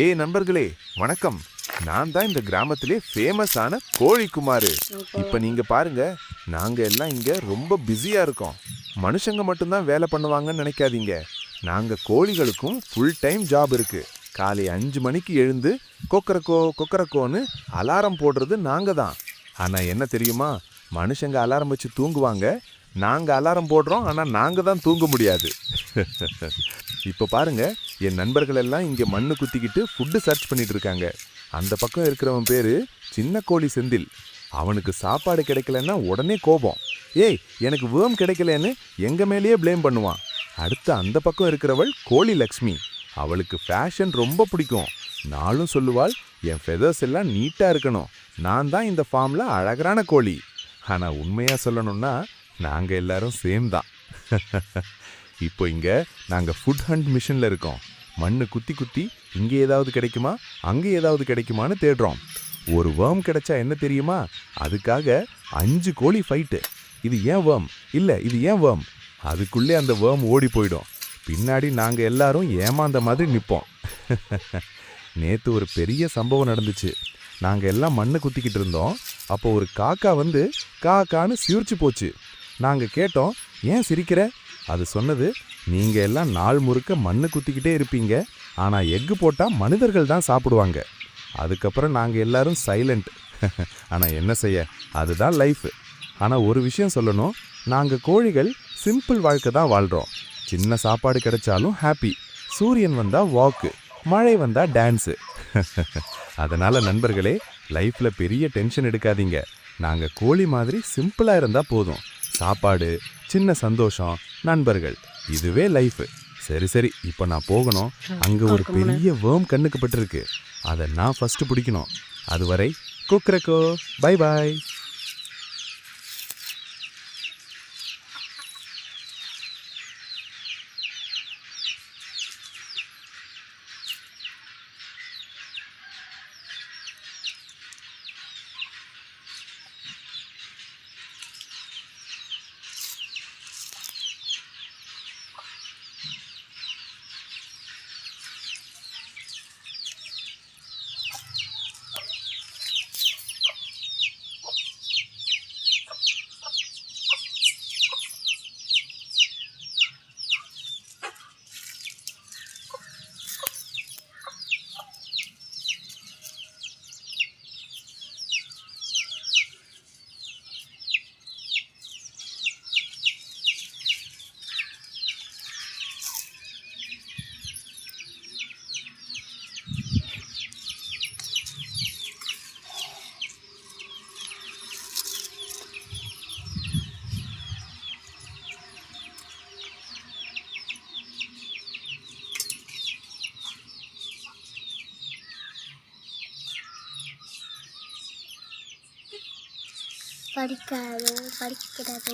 ஏய் நண்பர்களே, வணக்கம். நான் தான் இந்த கிராமத்திலே ஃபேமஸான கோழி குமாரு. இப்ப நீங்க பாருங்க, நாங்க எல்லாம் இங்க ரொம்ப பிஸியா இருக்கோம். மனுஷங்க மட்டும்தான் வேலை பண்ணுவாங்கன்னு நினைக்காதீங்க. நாங்க கோழிகளுக்கும் ஃபுல் டைம் ஜாப் இருக்கு. காலை 5 மணிக்கு எழுந்து கொக்கரக்கோ கொக்கரக்கோன்னு அலாரம் போடுறது நாங்க தான். ஆனா என்ன தெரியுமா, மனுஷங்க அலாரம் வச்சு தூங்குவாங்க, நாங்க அலாரம் போடுறோம், ஆனா நாங்க தான் தூங்க முடியாது. இப்போ பாருங்க, என் நண்பர்கள் எல்லாம் இங்க மண்ணு குத்திக்கிட்டு ஃபுட்டு சர்ச் பண்ணிட்டு இருக்காங்க. அந்த பக்கம் இருக்கிறவன் பேரு சின்ன கோழி செந்தில். அவனுக்கு சாப்பாடு கிடைக்கலன்னா உடனே கோபம். ஏய், எனக்கு வேர்ம் கிடைக்கலன்னு எங்க மேலேயே ப்ளேம் பண்ணுவான். அடுத்து அந்த பக்கம் இருக்கிறவள் கோழி லக்ஷ்மி. அவளுக்கு ஃபேஷன் ரொம்ப பிடிக்கும். நாளும் சொல்லுவாள், என் ஃபெதர்ஸ் எல்லாம் நீட்டா இருக்கணும், நான் தான் இந்த ஃபார்ம்ல அழகான கோழி. ஆனா உண்மையா சொல்லணும்னா நாங்க எல்லாரும் சேம் தான். இப்போ இங்க நாங்க ஃபுட் ஹண்ட் மிஷன்ல இருக்கோம். மண்ணு குத்தி குத்தி இங்கே ஏதாவது கிடைக்குமா அங்கே ஏதாவது கிடைக்குமான்னு தேடுறோம். ஒரு வேர்ம் கிடைச்சா என்ன தெரியுமா, அதுக்காக 5 கோழி ஃபைட்டு. இது ஏன் வேர்ம், இல்ல இது ஏன் வேர்ம், அதுக்குள்ளே அந்த வேர்ம் ஓடி போயிடும். பின்னாடி நாங்க எல்லாரும் ஏமாந்த மாதிரி நிற்போம். நேத்து ஒரு பெரிய சம்பவம் நடந்துச்சு. நாங்க எல்லாம் மண்ணு குத்திக்கிட்டு இருந்தோம். அப்போ ஒரு காக்கா வந்து காக்கான்னு சிரிச்சு போச்சு. நாங்க கேட்டோம், ஏன் சிரிக்கிற? அது சொன்னது, நீங்க எல்லாம் நாள் முழுக்க மண்ணு குத்திக்கிட்டே இருப்பீங்க, ஆனா எக்கு போட்டா மனிதர்கள் தான் சாப்பிடுவாங்க. அதுக்கப்புறம் நாங்க எல்லாரும் சைலண்ட். ஆனா என்ன செய்ய, அதுதான் லைஃப். ஆனா ஒரு விஷயம் சொல்லணும், நாங்க கோழிகள் சிம்பிள் வாழ்க்கை தான் வாழ்றோம். சின்ன சாப்பாடு கிடைச்சாலும் ஹாப்பி, சூரியன் வந்தா வாக்கு, மழை வந்தா டான்ஸு. அதனால நண்பர்களே, லைஃப்ல பெரிய டென்ஷன் எடுக்காதீங்க. நாங்க கோழி மாதிரி சிம்பிளா இருந்தா போதும். சாப்பாடு, சின்ன சந்தோஷம், நண்பர்கள், இதுவே லைஃப். சரி சரி, இப்போ நான் போகணும். அங்க ஒரு பெரிய வேர்ம் கண்ணுக்கு பட்டிருக்கு. அதை நான் ஃபர்ஸ்ட் பிடிக்கணும். அதுவரை குக்ரக்கோ, பை பாய். படிக்கிறது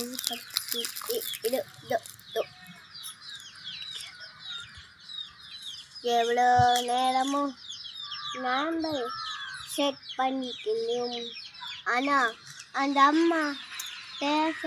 எவ்வளோ நேரமும் நாங்கள் செட் பண்ணிக்கணும். ஆனால் அந்த அம்மா பேச